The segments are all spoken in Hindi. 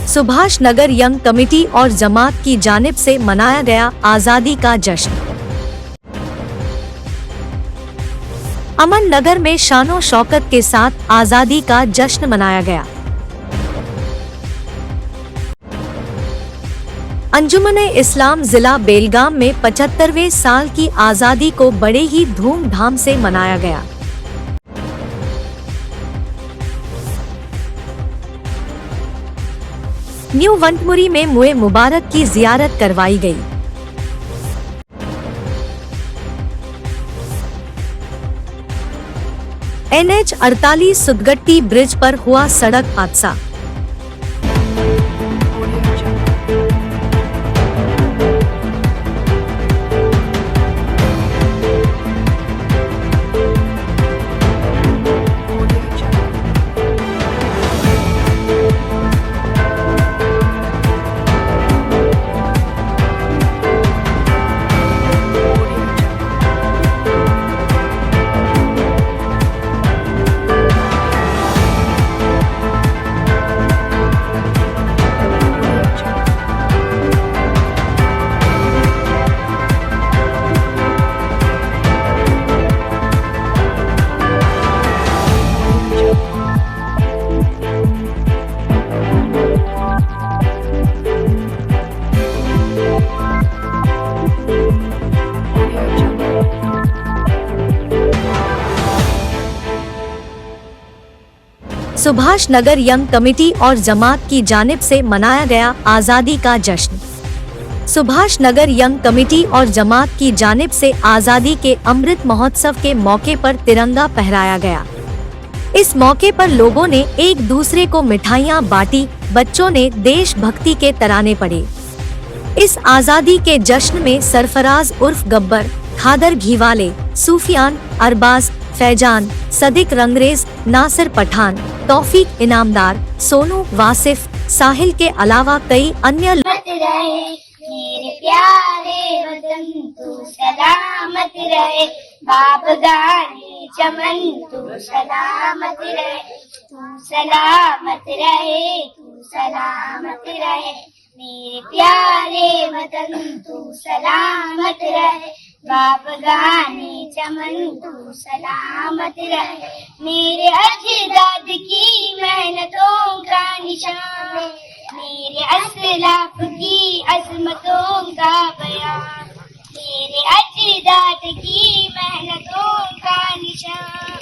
सुभाष नगर यंग कमेटी और जमात की जानिब से मनाया गया आज़ादी का जश्न। अमन नगर में शानो शौकत के साथ आज़ादी का जश्न मनाया गया। अंजुमन इस्लाम जिला बेलगाम में 75वें साल की आज़ादी को बड़े ही धूमधाम से मनाया गया। न्यू वंटमुरी में मुए मुबारक की जियारत करवाई गई। NH 48 सुदगट्टी ब्रिज पर हुआ सड़क हादसा। सुभाष नगर यंग कमेटी और जमात की जानिब से मनाया गया आज़ादी का जश्न। सुभाष नगर यंग कमेटी और जमात की जानिब से आज़ादी के अमृत महोत्सव के मौके पर तिरंगा फहराया गया। इस मौके पर लोगों ने एक दूसरे को मिठाइयां बांटी, बच्चों ने देशभक्ति के तराने पढ़े। इस आज़ादी के जश्न में सरफराज उर्फ गब्बर, खादर घीवाले, सूफियान, अरबाज, फैजान, सदिक रंगरेज, नासिर पठान, तौफीक इनामदार, सोनू वासिफ, साहिल के अलावा कई अन्य मेरे प्यारे वतन तू सलामत रहे, बाबगानी चमन तू सलामत रहे, तू सलामत रहे, तू सलामत रहे। मेरे प्यारे वतन तू सलामत रहे, बाबगानी चमन तू सलामत रहे। मेरे अजदाद की मेहनतों का निशान, मेरे असलाफ की अजमतों का बयान, मेरे अजदाद की मेहनतों का निशान,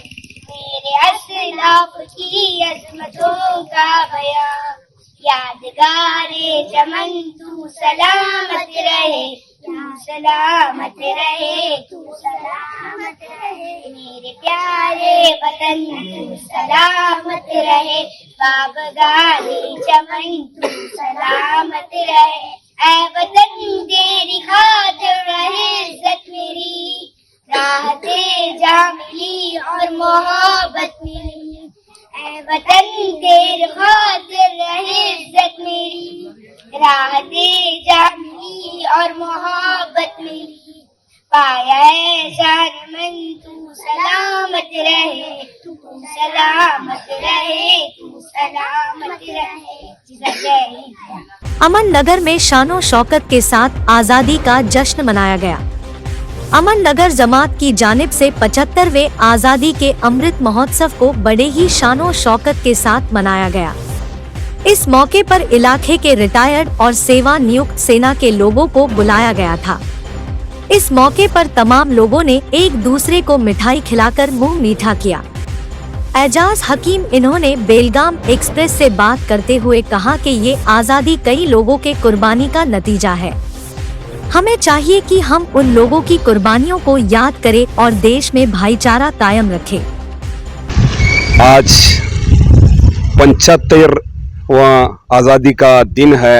मेरे असलाफ की अजमतों का बयान। यादगारे चमन तू सलामत रहे, तू सलामत रहे, तू सलामत रहे। मेरे प्यारे वतन तू सलामत रहे, बाबगानी चमन तू सलामत रहे। ऐ वतन तेरी खातिर रहे इज्जत मेरी, राहते जा मिली और मोहब्बत मिली। ऐ वतन तेरी खातिर रहे इज्जत मेरी, राहते जा मिली और मोहब्बत मिली। पाया है शान मन तू सलामत रहे, तू सलामत रहे, तू सलामत रहे। जय हिंद। अमन नगर में शानो शौकत के साथ आज़ादी का जश्न मनाया गया। अमन नगर जमात की जानिब से 75वें आज़ादी के अमृत महोत्सव को बड़े ही शानो शौकत के साथ मनाया गया। इस मौके पर इलाके के रिटायर्ड और सेवा नियुक्त सेना के लोगों को बुलाया गया था। इस मौके पर तमाम लोगों ने एक दूसरे को मिठाई खिलाकर मुंह मीठा किया। एजाज हकीम इन्होंने बेलगाम एक्सप्रेस से बात करते हुए कहा कि ये आज़ादी कई लोगों के कुर्बानी का नतीजा है। हमें चाहिए कि हम उन लोगों की कुर्बानियों को याद करें और देश में भाईचारा कायम रखें। आज 75वां आज़ादी का दिन है।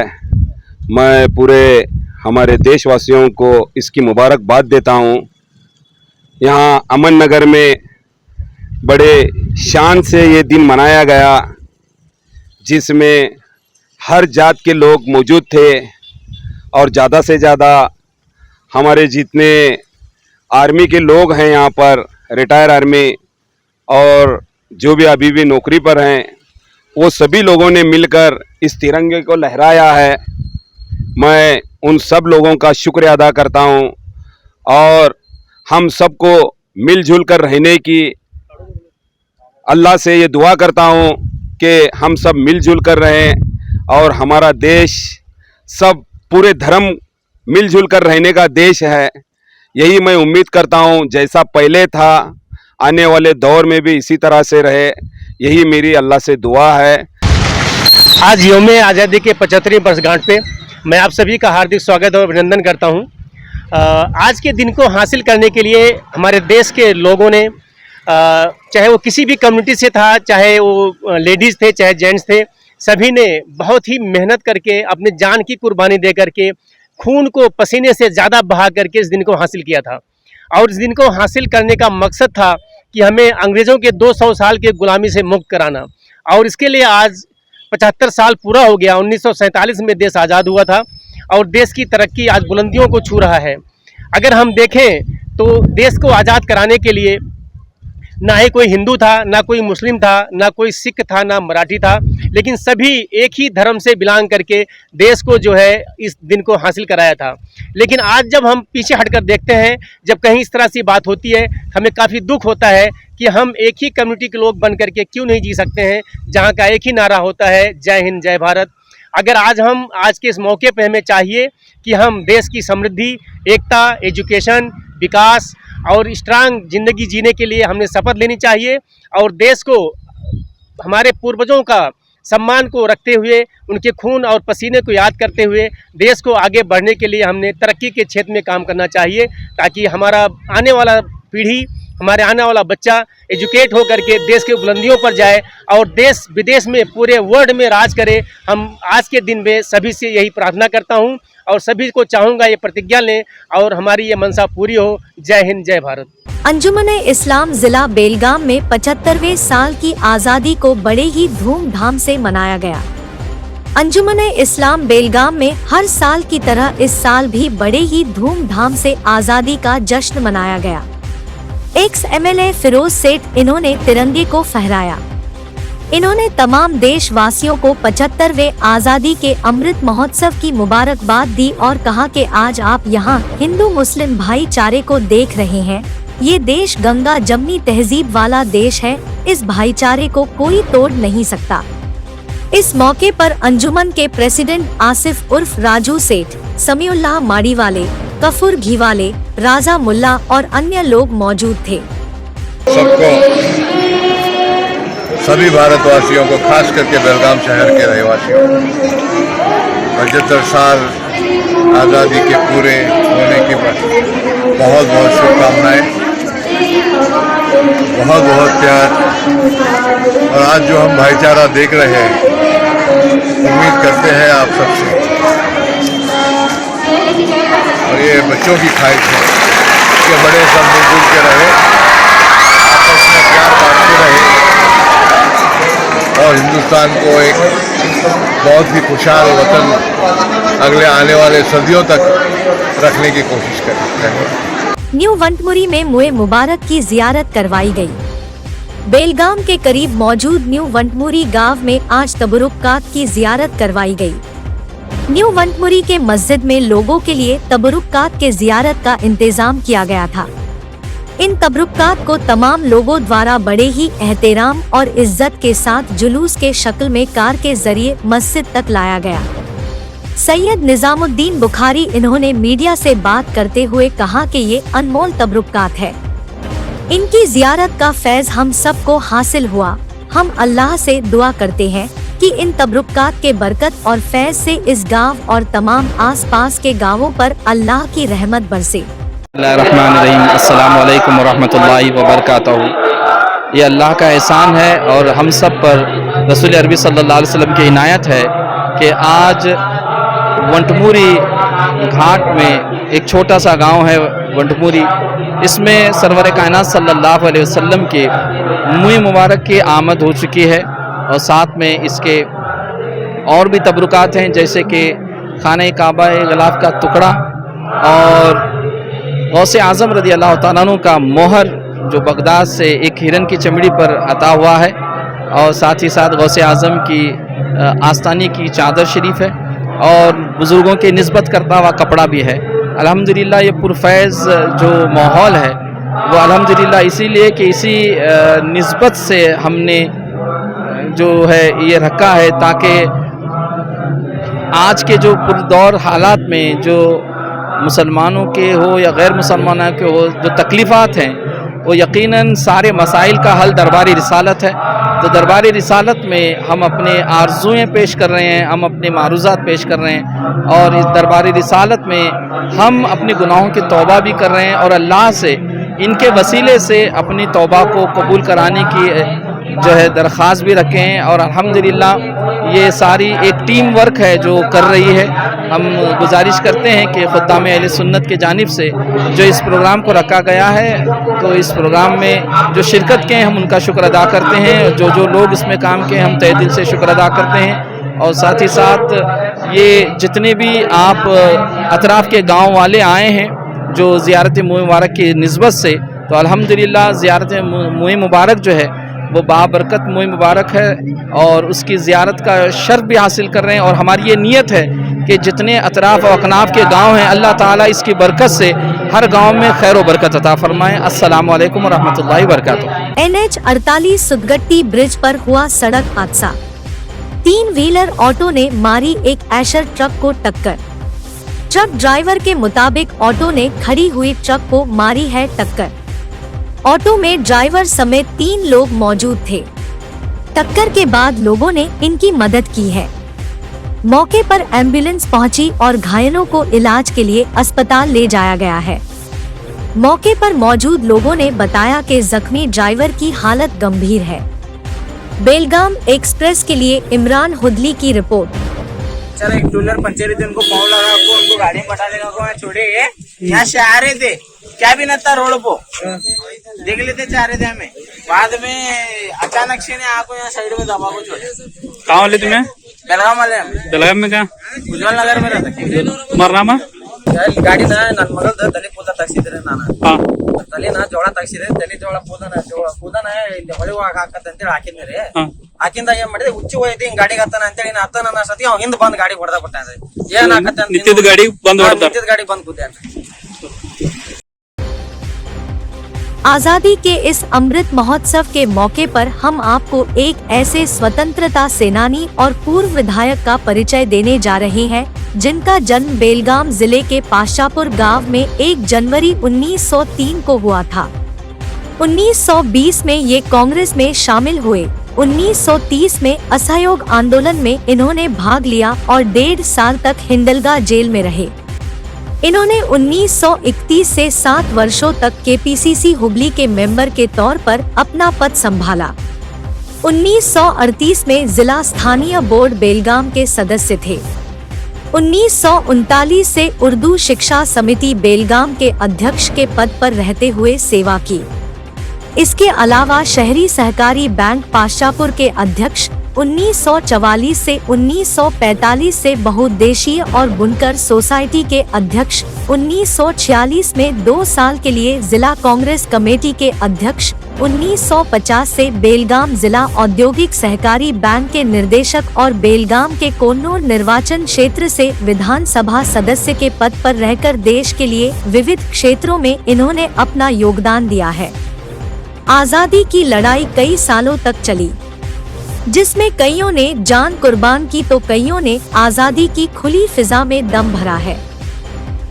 मैं पूरे हमारे देशवासियों को इसकी मुबारकबाद देता हूँ। यहाँ अमन नगर में बड़े शान से ये दिन मनाया गया, जिसमें हर जात के लोग मौजूद थे और ज़्यादा से ज़्यादा हमारे जितने आर्मी के लोग हैं यहाँ पर, रिटायर आर्मी और जो भी अभी भी नौकरी पर हैं, वो सभी लोगों ने मिलकर इस तिरंगे को लहराया है, मैं उन सब लोगों का शुक्रिया अदा करता हूँ और हम सबको मिलजुल कर रहने की अल्लाह से ये दुआ करता हूँ कि हम सब मिलजुल कर रहें और हमारा देश सब पूरे धर्म मिलजुल कर रहने का देश है। यही मैं उम्मीद करता हूँ, जैसा पहले था आने वाले दौर में भी इसी तरह से रहे, यही मेरी अल्लाह से दुआ है। आज यौम आज़ादी के 75वीं वर्षगांठ पे मैं आप सभी का हार्दिक स्वागत और अभिनंदन करता हूं। आज के दिन को हासिल करने के लिए हमारे देश के लोगों ने, चाहे वो किसी भी कम्युनिटी से था, चाहे वो लेडीज़ थे, चाहे जेंट्स थे, सभी ने बहुत ही मेहनत करके अपने जान की कुर्बानी दे करके, खून को पसीने से ज़्यादा बहा करके इस दिन को हासिल किया था। और इस दिन को हासिल करने का मकसद था कि हमें अंग्रेज़ों के 200 साल के गुलामी से मुक्त कराना। और इसके लिए आज 75 साल पूरा हो गया। 1947 में देश आज़ाद हुआ था और देश की तरक्की आज बुलंदियों को छू रहा है। अगर हम देखें तो देश को आज़ाद कराने के लिए ना ही कोई हिंदू था, ना कोई मुस्लिम था, ना कोई सिख था, ना मराठी था, लेकिन सभी एक ही धर्म से बिलोंग करके देश को जो है इस दिन को हासिल कराया था। लेकिन आज जब हम पीछे हटकर देखते हैं, जब कहीं इस तरह से बात होती है, हमें काफ़ी दुख होता है कि हम एक ही कम्युनिटी के लोग बन करके क्यों नहीं जी सकते हैं, जहाँ का एक ही नारा होता है, जय हिंद जय भारत। अगर आज के इस मौके पे हमें चाहिए कि हम देश की समृद्धि, एकता, एजुकेशन, विकास और स्ट्रांग ज़िंदगी जीने के लिए हमने शपथ लेनी चाहिए और देश को, हमारे पूर्वजों का सम्मान को रखते हुए, उनके खून और पसीने को याद करते हुए देश को आगे बढ़ने के लिए हमने तरक्की के क्षेत्र में काम करना चाहिए, ताकि हमारा आने वाला पीढ़ी, हमारे आने वाला बच्चा एजुकेट हो करके देश के बुलंदियों पर जाए और देश विदेश में, पूरे वर्ल्ड में राज करे। हम आज के दिन में सभी से यही प्रार्थना करता हूं और सभी को चाहूँगा ये प्रतिज्ञा लें और हमारी ये मनसा पूरी हो। जय हिंद जय भारत। अंजुमन इस्लाम जिला बेलगाम में 75वें साल की आज़ादी को बड़े ही धूमधाम से मनाया गया। अंजुमन इस्लाम बेलगाम में हर साल की तरह इस साल भी बड़े ही धूमधाम से आज़ादी का जश्न मनाया गया। एक्स MLA फिरोज सेठ इन्होंने तिरंगे को फहराया। इन्होंने तमाम देशवासियों को 75वें आज़ादी के अमृत महोत्सव की मुबारकबाद दी और कहा कि आज आप यहाँ हिंदू मुस्लिम भाईचारे को देख रहे हैं। ये देश गंगा जमनी तहजीब वाला देश है, इस भाईचारे को कोई तोड़ नहीं सकता। इस मौके पर अंजुमन के प्रेसिडेंट आसिफ उर्फ राजू सेठ, समीउल्लाह माड़ीवाले, कफूर घीवाले, राजा मुल्ला और अन्य लोग मौजूद थे। सबको, सभी भारतवासियों को, खास करके बेलगाम शहर के रहवासियों को 75 साल आज़ादी के पूरे होने की बहुत बहुत शुभकामनाएं, बहुत बहुत प्यार। और आज जो हम भाईचारा देख रहे हैं, उम्मीद करते हैं आप सबसे, और ये बच्चों की ख्वाहिश है कि बड़े सब मिलजुल के रहे, आपस में प्यार बांटते रहे और हिंदुस्तान को एक बहुत ही खुशहाल वतन अगले आने वाले सदियों तक रखने की कोशिश करें। न्यू वंटमुरी में मुए मुबारक की जियारत करवाई गई। बेलगाम के करीब मौजूद न्यू वंटमुरी गांव में आज तबरुक्कात की जियारत करवाई गई। न्यू वंटमुरी के मस्जिद में लोगों के लिए तबरुक्कात के जियारत का इंतजाम किया गया था। इन तबरुक्कात को तमाम लोगों द्वारा बड़े ही एहतराम और इज्जत के साथ जुलूस के शक्ल में कार के जरिए मस्जिद तक लाया गया। सैयद निजामुद्दीन बुखारी इन्होंने मीडिया से बात करते हुए कहा कि ये अनमोल तबरुक्कात है। इनकी जियारत का फैज हम सबको हासिल हुआ। हम अल्लाह से दुआ करते हैं कि इन तबरुक्कात के बरकत और फैज से इस गांव और तमाम आसपास के गांवों पर अल्लाह की रहमत बरसे। अस्सलामु अलैकुम वरहमतुल्लाहि वबरकातुहू। ये अल्लाह का एहसान है और हम सब पर रसूल अरबी सल्लल्लाहु अलैहि वसल्लम की इनायत है कि आज वंटमुरी घाट में एक छोटा सा गांव है वंटमुरी, इसमें सरवर कायनात सल्लल्लाहु अलैहि वसल्लम के मुँह मुबारक की आमद हो चुकी है और साथ में इसके और भी तबरुकात हैं, जैसे कि खाने काबा गलाफ का टुकड़ा और गौसे आज़म रज़ी अल्लाह तआला अन्हु का मोहर जो बगदाद से एक हिरन की चमड़ी पर अता हुआ है और साथ ही साथ गौसे आज़म की आस्तानी की चादर शरीफ है और बुज़ुर्गों की निस्बत करता हुआ कपड़ा भी है। अल्हम्दुलिल्लाह ये पुरफैज़ जो माहौल है वो अल्हम्दुलिल्लाह इसीलिए कि इसी निस्बत से हमने जो है ये रखा है, ताकि आज के जो पुरदौर हालात में जो मुसलमानों के हो या गैर मुसलमानों के हो जो तकलीफ़ात हैं, वो यकीनन सारे मसाइल का हल दरबारी रिसालत है। तो दरबारी रिसालत में हम अपने आरज़ुएँ पेश कर रहे हैं, हम अपने मारूज़ात पेश कर रहे हैं और इस दरबारी रिसालत में हम अपने गुनाहों की तौबा भी कर रहे हैं और अल्लाह से इनके वसीले से अपनी तौबा को कबूल कराने की जो है दरख्वास्त भी रखे हैं। और अल्हम्दुलिल्लाह ये सारी एक टीम वर्क है जो कर रही है। हम गुजारिश करते हैं कि खुद्दाम अहले सुन्नत के जानिब से जो इस प्रोग्राम को रखा गया है, तो इस प्रोग्राम में जो शिरकत के हैं हम उनका शुक्र अदा करते हैं, जो लोग इसमें काम के हम तहे दिल से शुक्र अदा करते हैं। और साथ ही साथ ये जितने भी आप अतराफ़ के गाँव वाले आए हैं जो ज़ियारत मुँह मुबारक की निस्बत से, तो अल्हम्दुलिल्लाह ज़ियारत मुँह मुबारक जो है वो बाबरकत मुँह मुबारक है और उसकी ज़ियारत का शर्फ भी हासिल कर रहे हैं। और हमारी ये नीयत है कि जितने अतराफ़ और अकनाफ़ के गांव हैं, अल्लाह ताला इसकी बरकत से हर गांव में खैर व बरकत अता फरमाएं। अस्सलामु अलैकुम व रहमतुल्लाहि व बरकातुहू। NH 48 सुदगट्टी ब्रिज पर हुआ सड़क हादसा। 3 व्हीलर ऑटो ने मारी एक ऐशर ट्रक को टक्कर। ट्रक ड्राइवर के मुताबिक ऑटो ने खड़ी हुई ट्रक को मारी है टक्कर। ऑटो में ड्राइवर समेत 3 लोग मौजूद थे। टक्कर के बाद लोगों ने इनकी मदद की है। मौके पर एम्बुलेंस पहुंची और घायलों को इलाज के लिए अस्पताल ले जाया गया है। मौके पर मौजूद लोगों ने बताया कि जख्मी ड्राइवर की हालत गंभीर है। बेलगाम एक्सप्रेस के लिए इमरान हुदली की रिपोर्ट। सर एक टू व्हीलर पंचर थे, उनको पाँव लगा को उनको गाड़ी में बैठा देगा को छोड़े यहाँ से आ रहे थे, क्या भी न था रोड को देख लेते चाह रहे थे हमें, बाद में अचानक से ने आको यहाँ साइड में दबा को छोड़े। कहाँ वाले तुम्हें? बेलगाम वाले बेलगाम में कहाँ? उज्जवल नगर में रहता। तुम्हारा नाम है? ಗಾಡಿ ನನ್ನ ಮಗಳ್ದು ತಲೆ ಕೂದ ತಗ್ಸಿದ್ರೆ ನಾನು ತಲೆನ ಜೋಳ ತಗ್ಸಿದ್ರೆ ತಲೆ ಜೋಳ ಕೂದನ ಇಲ್ಲಿ ಹೊಳಿ ಒಳಗ ಹಾಕತ್ತ ಅಂತೇಳಿ ಹಾಕಿದ್ರಿ. ಹಾಕಿಂದ ಏನ್ ಮಾಡಿದೆ ಹುಚ್ಚಿ ಹೋಯ್ತು ಹಿಂಗ್ ಗಾಡಿಗೆ ಹತ್ತಾನ ಅಂತೇಳಿ ಹತ್ತ ನನ್ನ ಸತಿ ಅವ್ ಹಿಂದ್ ಬಂದ್ ಗಾಡಿ ಹೊಡೆದ ಕೊಟ್ಟ ಏನ್ ಹಾಕತ್ತ ನಿತ್ಯದ ಗಾಡಿ ಬಂದ್ ಕೂದ್ಯಾನ್ರಿ. आजादी के इस अमृत महोत्सव के मौके पर हम आपको एक ऐसे स्वतंत्रता सेनानी और पूर्व विधायक का परिचय देने जा रहे हैं जिनका जन्म बेलगाम जिले के पाशापुर गांव में 1 जनवरी 1903 को हुआ था। 1920 में ये कांग्रेस में शामिल हुए। 1930 में असहयोग आंदोलन में इन्होंने भाग लिया और 1.5 साल तक हिंडलगा जेल में रहे। इन्होंने 1931 से 7 वर्षों तक केपीसीसी हुबली के मेंबर के तौर पर अपना पद संभाला। 1938 में जिला स्थानीय बोर्ड बेलगाम के सदस्य थे। 1939 से उर्दू शिक्षा समिति बेलगाम के अध्यक्ष के पद पर रहते हुए सेवा की। इसके अलावा शहरी सहकारी बैंक पाशापुर के अध्यक्ष, 1944 से 1945 से बहुउद्देशीय और बुनकर सोसाइटी के अध्यक्ष, 1946 में 2 साल के लिए जिला कांग्रेस कमेटी के अध्यक्ष, 1950 से बेलगाम जिला औद्योगिक सहकारी बैंक के निर्देशक और बेलगाम के कोन्नूर निर्वाचन क्षेत्र से विधानसभा सदस्य के पद पर रहकर देश के लिए विविध क्षेत्रों में इन्होंने अपना योगदान दिया है। आजादी की लड़ाई कई सालों तक चली, जिसमें कईयों ने जान कुर्बान की तो कईयों ने आजादी की खुली फिजा में दम भरा है।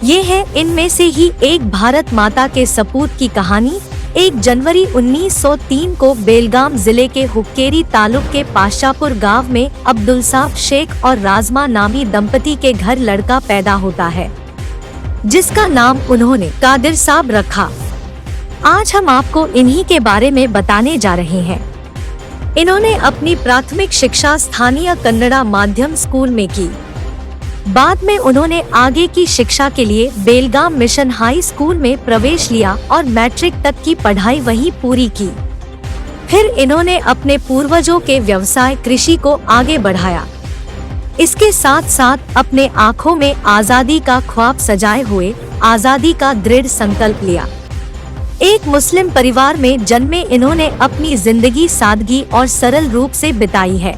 ये है इनमें से ही एक भारत माता के सपूत की कहानी। 1 जनवरी 1903 को बेलगाम जिले के हुक्केरी तालुक के पाशापुर गांव में अब्दुल साफ शेख और राजमा नामी दंपति के घर लड़का पैदा होता है, जिसका नाम उन्होंने कादिर साहब रखा। आज हम आपको इन्हीं के बारे में बताने जा रहे हैं। इन्होंने अपनी प्राथमिक शिक्षा स्थानीय कन्नड़ा माध्यम स्कूल में की। बाद में उन्होंने आगे की शिक्षा के लिए बेलगाम मिशन हाई स्कूल में प्रवेश लिया और मैट्रिक तक की पढ़ाई वहीं पूरी की। फिर इन्होंने अपने पूर्वजों के व्यवसाय कृषि को आगे बढ़ाया। इसके साथ साथ अपने आँखों में आजादी का ख्वाब सजाए हुए आजादी का दृढ़ संकल्प लिया। एक मुस्लिम परिवार में जन्मे इन्होंने अपनी जिंदगी सादगी और सरल रूप से बिताई है।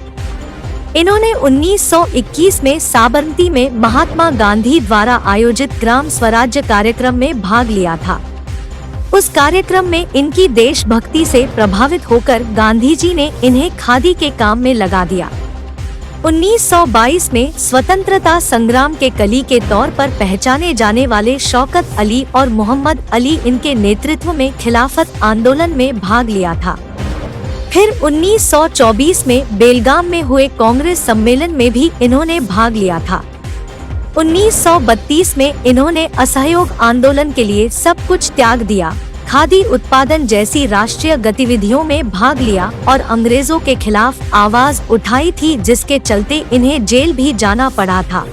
इन्होंने 1921 में साबरमती में महात्मा गांधी द्वारा आयोजित ग्राम स्वराज्य कार्यक्रम में भाग लिया था। उस कार्यक्रम में इनकी देशभक्ति से प्रभावित होकर गांधी जी ने इन्हें खादी के काम में लगा दिया। 1922 में स्वतंत्रता संग्राम के कली के तौर पर पहचाने जाने वाले शौकत अली और मोहम्मद अली इनके नेतृत्व में खिलाफत आंदोलन में भाग लिया था। फिर 1924 में बेलगाम में हुए कांग्रेस सम्मेलन में भी इन्होंने भाग लिया था। 1932 में इन्होंने असहयोग आंदोलन के लिए सब कुछ त्याग दिया, खादी उत्पादन जैसी राष्ट्रीय गतिविधियों में भाग लिया और अंग्रेजों के खिलाफ आवाज उठाई थी, जिसके चलते इन्हें जेल भी जाना पड़ा था।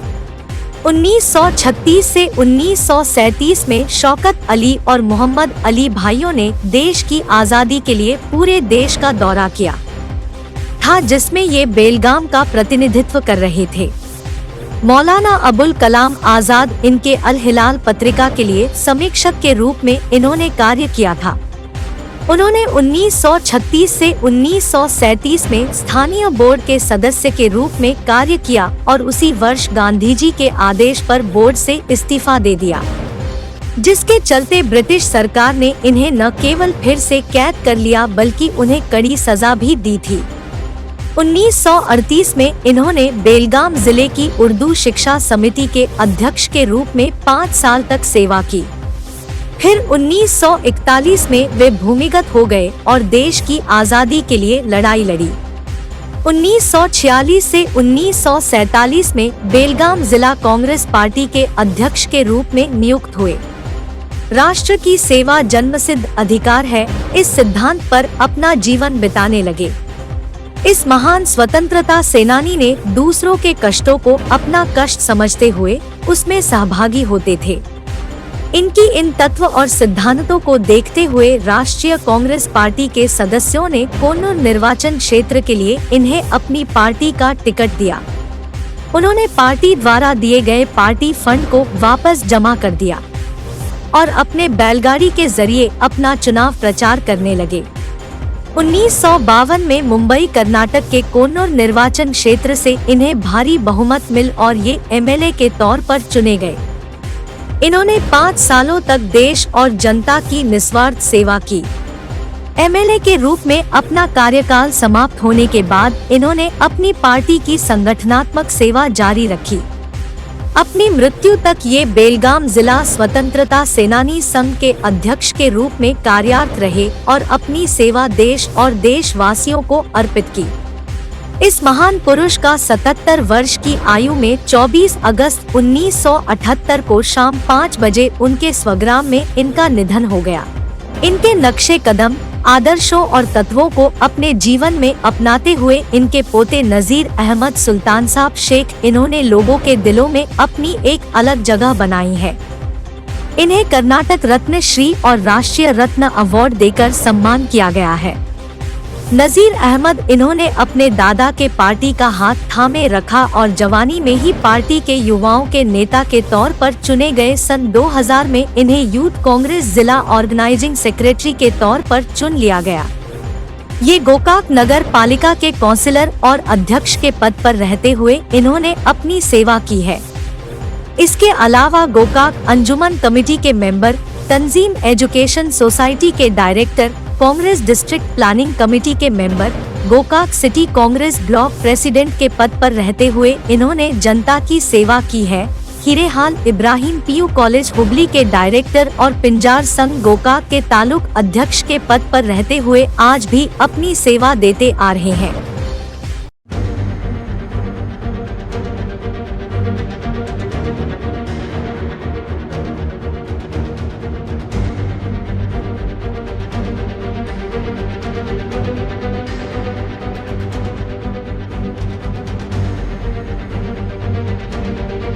1936 से 1937 में शौकत अली और मोहम्मद अली भाइयों ने देश की आजादी के लिए पूरे देश का दौरा किया था, जिसमें ये बेलगाम का प्रतिनिधित्व कर रहे थे। मौलाना अबुल कलाम आजाद इनके अल हिलाल पत्रिका के लिए समीक्षक के रूप में इन्होंने कार्य किया था। उन्होंने 1936 से 1937 में स्थानीय बोर्ड के सदस्य के रूप में कार्य किया और उसी वर्ष गांधी जी के आदेश पर बोर्ड से इस्तीफा दे दिया, जिसके चलते ब्रिटिश सरकार ने इन्हें न केवल फिर से कैद कर लिया बल्कि उन्हें कड़ी सजा भी दी थी। 1938 में इन्होंने बेलगाम जिले की उर्दू शिक्षा समिति के अध्यक्ष के रूप में 5 साल तक सेवा की। फिर 1941 में वे भूमिगत हो गए और देश की आजादी के लिए लड़ाई लड़ी। 1946 से 1947 में बेलगाम जिला कांग्रेस पार्टी के अध्यक्ष के रूप में नियुक्त हुए। राष्ट्र की सेवा जन्मसिद्ध अधिकार है, इस सिद्धांत पर अपना जीवन बिताने लगे। इस महान स्वतंत्रता सेनानी ने दूसरों के कष्टों को अपना कष्ट समझते हुए उसमें सहभागी होते थे। इनकी इन तत्व और सिद्धांतों को देखते हुए राष्ट्रीय कांग्रेस पार्टी के सदस्यों ने कोन्नूर निर्वाचन क्षेत्र के लिए इन्हें अपनी पार्टी का टिकट दिया। उन्होंने पार्टी द्वारा दिए गए पार्टी फंड को वापस जमा कर दिया और अपने बैलगाड़ी के जरिए अपना चुनाव प्रचार करने लगे। 1952 में मुंबई कर्नाटक के कोन्नूर निर्वाचन क्षेत्र से इन्हें भारी बहुमत मिल और ये एमएलए के तौर पर चुने गए। इन्होंने 5 सालों तक देश और जनता की निस्वार्थ सेवा की। एमएलए के रूप में अपना कार्यकाल समाप्त होने के बाद इन्होंने अपनी पार्टी की संगठनात्मक सेवा जारी रखी। अपनी मृत्यु तक ये बेलगाम जिला स्वतंत्रता सेनानी संघ के अध्यक्ष के रूप में कार्यरत रहे और अपनी सेवा देश और देशवासियों को अर्पित की। इस महान पुरुष का 77 वर्ष की आयु में 24 अगस्त 1978 को शाम 5 बजे उनके स्वग्राम में इनका निधन हो गया। इनके नक्शे कदम, आदर्शों और तत्वों को अपने जीवन में अपनाते हुए इनके पोते नजीर अहमद सुल्तान साहब शेख इन्होंने लोगों के दिलों में अपनी एक अलग जगह बनाई है। इन्हें कर्नाटक रत्न श्री और राष्ट्रीय रत्न अवार्ड देकर सम्मान किया गया है। नजीर अहमद इन्होंने अपने दादा के पार्टी का हाथ थामे रखा और जवानी में ही पार्टी के युवाओं के नेता के तौर पर चुने गए। सन 2000 में इन्हें यूथ कांग्रेस जिला ऑर्गेनाइजिंग सेक्रेटरी के तौर पर चुन लिया गया। ये गोकाक नगर पालिका के काउंसिलर और अध्यक्ष के पद पर रहते हुए इन्होंने अपनी सेवा की है। इसके अलावा गोकाक अंजुमन कमेटी के मेंबर, तंजीम एजुकेशन सोसाइटी के director, Congress district planning committee के member, Gokak city Congress block president के पद पर रहते हुए इन्होंने जनता की सेवा की है। हिरेहाल इब्राहिम पीयू कॉलेज हुबली के डायरेक्टर और पिंजार संघ गोकाक के तालुक अध्यक्ष के पद पर रहते हुए आज भी अपनी सेवा देते आ रहे हैं।